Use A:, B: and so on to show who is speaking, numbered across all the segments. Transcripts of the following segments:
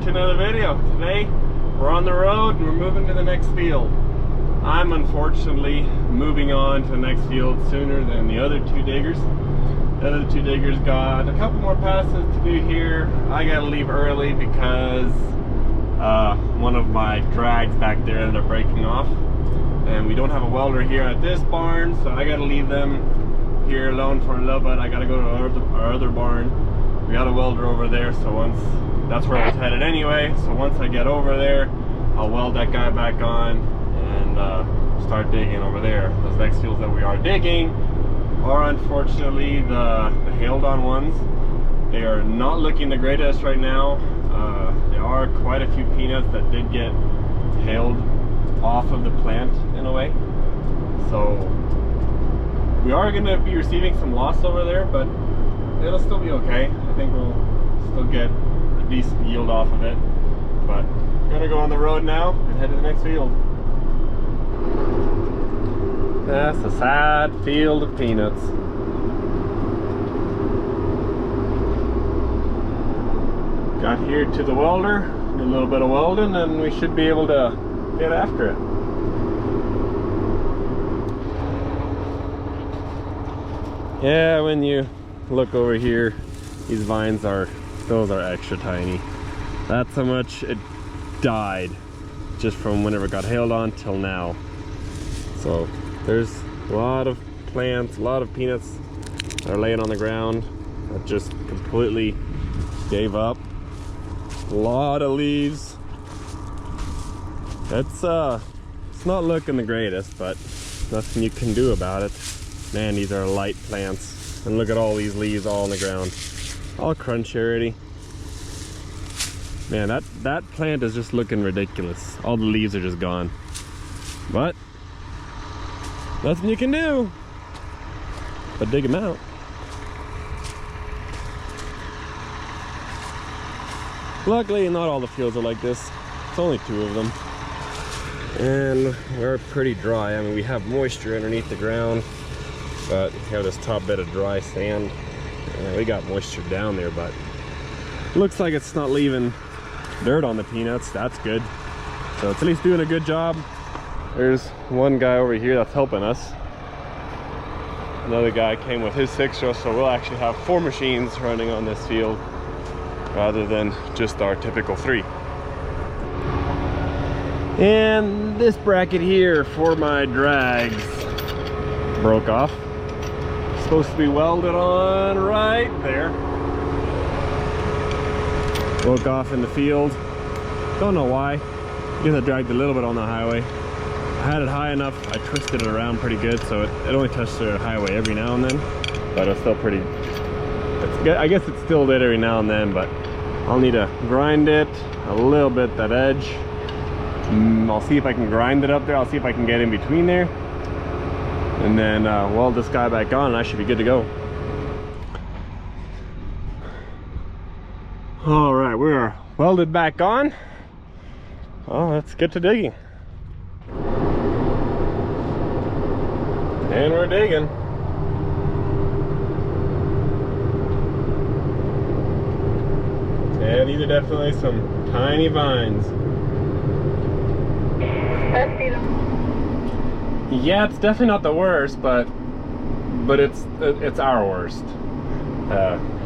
A: to another video. Today we're on the road and we're moving to the next field. I'm unfortunately moving on to the next field sooner than the other two diggers. The other two diggers got a couple more passes to do here. I gotta leave early because one of my drags back there ended up breaking off, and we don't have a welder here at this barn, so I gotta leave them here alone for a little bit. I gotta go to our other barn. We got a welder over there, so that's where I was headed anyway. So once I get over there, I'll weld that guy back on and start digging over there. Those next fields that we are digging are unfortunately the hailed on ones. They are not looking the greatest right now. There are quite a few peanuts that did get hailed off of the plant in a way. So we are going to be receiving some loss over there, but it'll still be okay. I think we'll still get a decent yield off of it. But I'm gonna go on the road now and head to the next field. That's a sad field of peanuts. Got here to the welder, do a little bit of welding, and we should be able to get after it. Yeah, when you look over here, these vines those are extra tiny. That's how much it died just from whenever it got hailed on till now. So there's a lot of plants, a lot of peanuts that are laying on the ground that just completely gave up. A lot of leaves. It's not looking the greatest, but nothing you can do about it. Man, these are light plants. And look at all these leaves all on the ground. All crunchy already. Man, that plant is just looking ridiculous. All the leaves are just gone. But nothing you can do but dig them out. Luckily, not all the fields are like this. It's only 2 of them. And we're pretty dry. I mean, we have moisture underneath the ground, but we have this top bed of dry sand. We got moisture down there, but looks like it's not leaving dirt on the peanuts. That's good. So it's at least doing a good job. There's one guy over here that's helping us. Another guy came with his 6-row, so we'll actually have 4 machines running on this field rather than just our typical 3. And this bracket here for my drags broke off. Supposed to be welded on right there. Broke off in the field. Don't know why. I guess I dragged a little bit on the highway. I had it high enough, I twisted it around pretty good, so it only touched the highway every now and then. But it's still pretty, I guess it's still dead every now and then, but I'll need to grind it a little bit, that edge. I'll see if I can grind it up there. I'll see if I can get in between there. And then weld this guy back on and I should be good to go. All right, we're welded back on. Oh, let's get to digging. And we're digging. Yeah, these are definitely some tiny vines. Yeah, it's definitely not the worst, but it's our worst.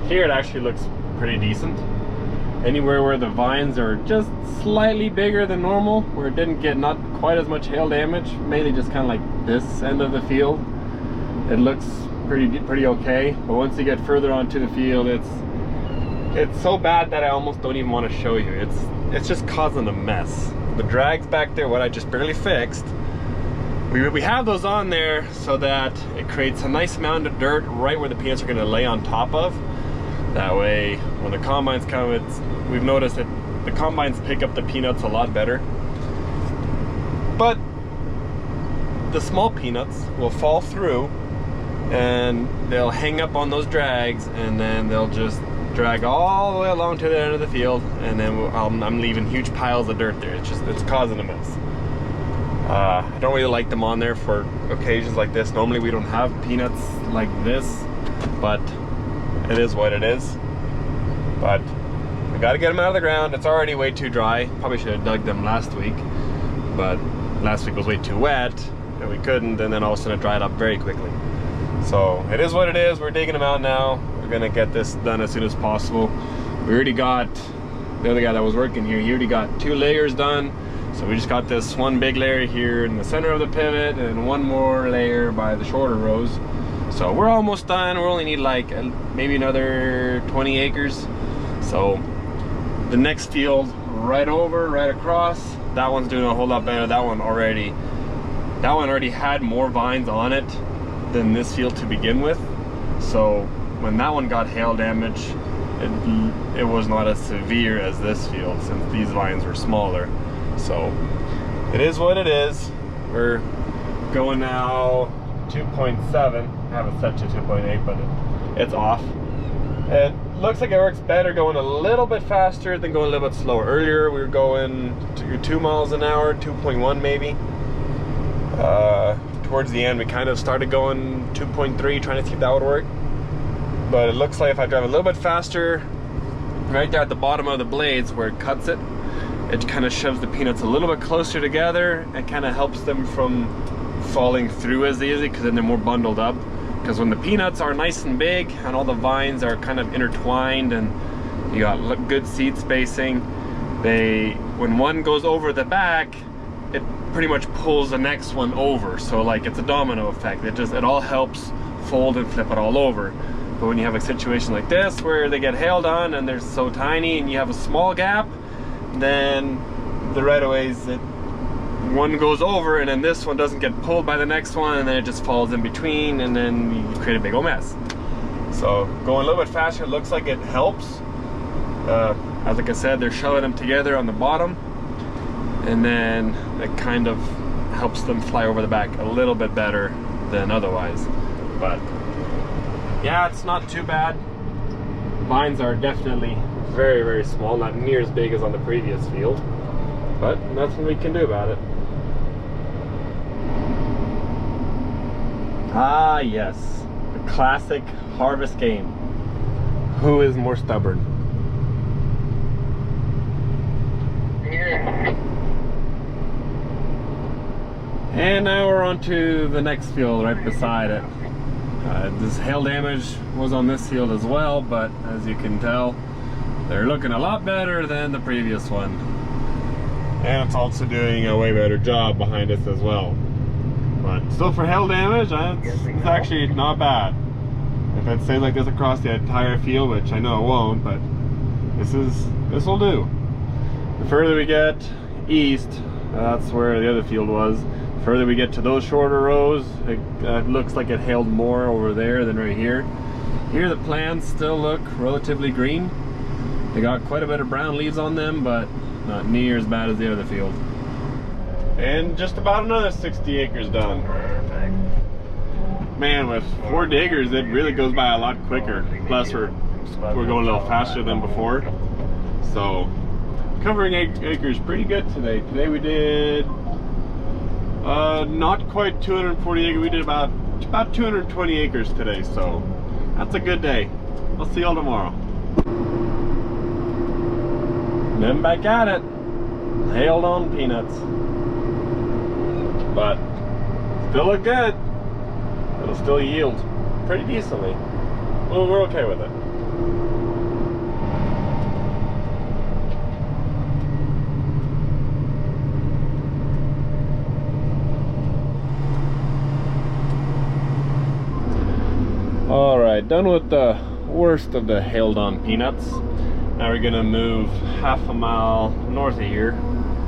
A: Here it actually looks pretty decent. Anywhere where the vines are just slightly bigger than normal, where it didn't get not quite as much hail damage, mainly just kind of like this end of the field, it looks pretty okay. But once you get further onto the field, it's so bad that I almost don't even want to show you. It's just causing a mess. The drags back there, what I just barely fixed, we have those on there so that it creates a nice amount of dirt right where the peanuts are going to lay on top of. That way, when the combines come, we've noticed that the combines pick up the peanuts a lot better. But the small peanuts will fall through and they'll hang up on those drags, and then they'll just drag all the way along to the end of the field, and then I'm leaving huge piles of dirt there. It's causing a mess. I don't really like them on there for occasions like this. Normally we don't have peanuts like this, but it is what it is. But we got to get them out of the ground. It's already way too dry. Probably should have dug them last week, but last week was way too wet and we couldn't, and then all of a sudden it dried up very quickly. So it is what it is. We're digging them out now. We're gonna get this done as soon as possible. We already got, the other guy that was working here, he already got 2 layers done. So we just got this one big layer here in the center of the pivot and one more layer by the shorter rows. So we're almost done. We only need like maybe another 20 acres. So the next field right across, that one's doing a whole lot better. That one already had more vines on it than this field to begin with. So when that one got hail damage, it was not as severe as this field since these vines were smaller. So it is what it is. We're going now 2.7. I have it set to 2.8, but it's off. It looks like it works better going a little bit faster than going a little bit slower. Earlier we were going to 2 miles an hour, 2.1 maybe. Towards the end we kind of started going 2.3, trying to see if that would work. But it looks like if I drive a little bit faster, right there at the bottom of the blades where it cuts it, it kind of shoves the peanuts a little bit closer together and kind of helps them from falling through as easy, because then they're more bundled up. Because when the peanuts are nice and big and all the vines are kind of intertwined and you got good seed spacing, when one goes over the back, it pretty much pulls the next one over. So like it's a domino effect. It all helps fold and flip it all over. But when you have a situation like this where they get hailed on and they're so tiny and you have a small gap, then the right-of-ways, one goes over and then this one doesn't get pulled by the next one, and then it just falls in between, and then you create a big old mess. So going a little bit faster looks like it helps. As like I said, they're shoving them together on the bottom, and then it kind of helps them fly over the back a little bit better than otherwise. But yeah, it's not too bad. Vines are definitely very, very small, not near as big as on the previous field, but nothing we can do about it. Ah yes, the classic harvest game. Who is more stubborn?
B: Yeah.
A: And now we're on to the next field right beside it. This hail damage was on this field as well, but as you can tell, they're looking a lot better than the previous one. And it's also doing a way better job behind us as well. But still, for hail damage, it's actually not bad. If it stays like this across the entire field, which I know it won't, but this will do. The further we get east, that's where the other field was. The further we get to those shorter rows, it looks like it hailed more over there than right here. Here the plants still look relatively green. They got quite a bit of brown leaves on them, but not near as bad as the other field. And just about another 60 acres done. Man, with 4 diggers, it really goes by a lot quicker. Plus, we're going a little faster than before. So, covering acres pretty good today. Today we did not quite 240 acres. We did about 220 acres today. So, that's a good day. I'll see y'all tomorrow. And then back at it. Hailed on peanuts. But still look good. It'll still yield pretty decently. Well, we're okay with it. Alright, done with the worst of the hailed on peanuts. Now we're gonna move half a mile north of here.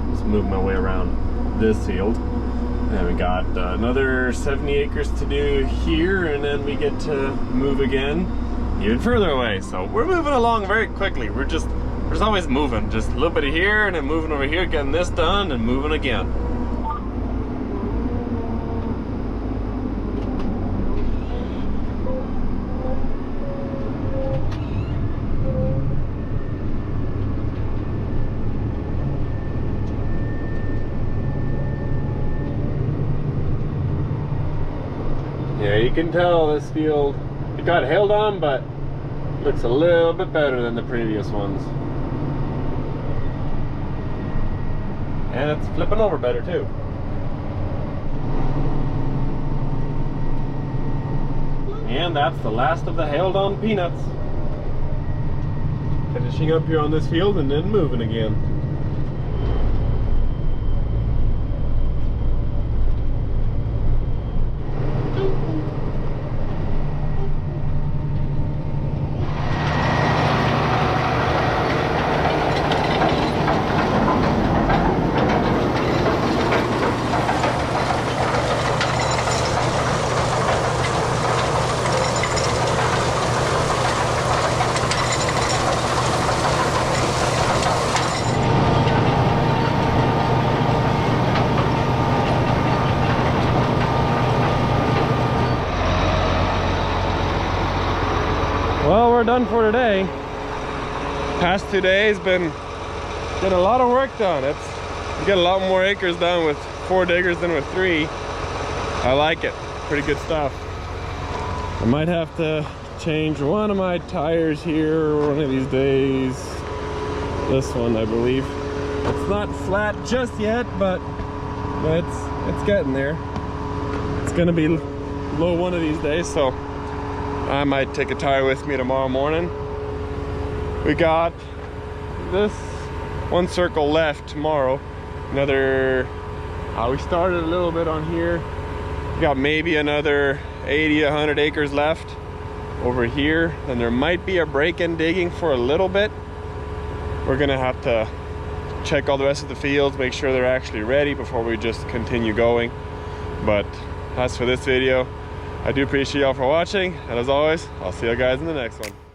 A: Just move my way around this field. And we got another 70 acres to do here, and then we get to move again even further away. So we're moving along very quickly. We're just always moving. Just a little bit of here, and then moving over here, getting this done, and moving again. Yeah, you can tell this field, it got hailed on, but looks a little bit better than the previous ones. And it's flipping over better too. And that's the last of the hailed on peanuts. Finishing up here on this field and then moving again. Well, we're done for today. Past 2 days been getting a lot of work done. You get a lot more acres done with 4 diggers than with 3. I like it. Pretty good stuff. I might have to change one of my tires here one of these days. This one, I believe. It's not flat just yet, but it's getting there. It's gonna be low one of these days, so I might take a tire with me tomorrow morning. We got this one circle left tomorrow. Another, we started a little bit on here. We got maybe another 80, 100 acres left over here. And there might be a break-in digging for a little bit. We're gonna have to check all the rest of the fields, make sure they're actually ready before we just continue going. But as for this video, I do appreciate y'all for watching, and as always, I'll see you guys in the next one.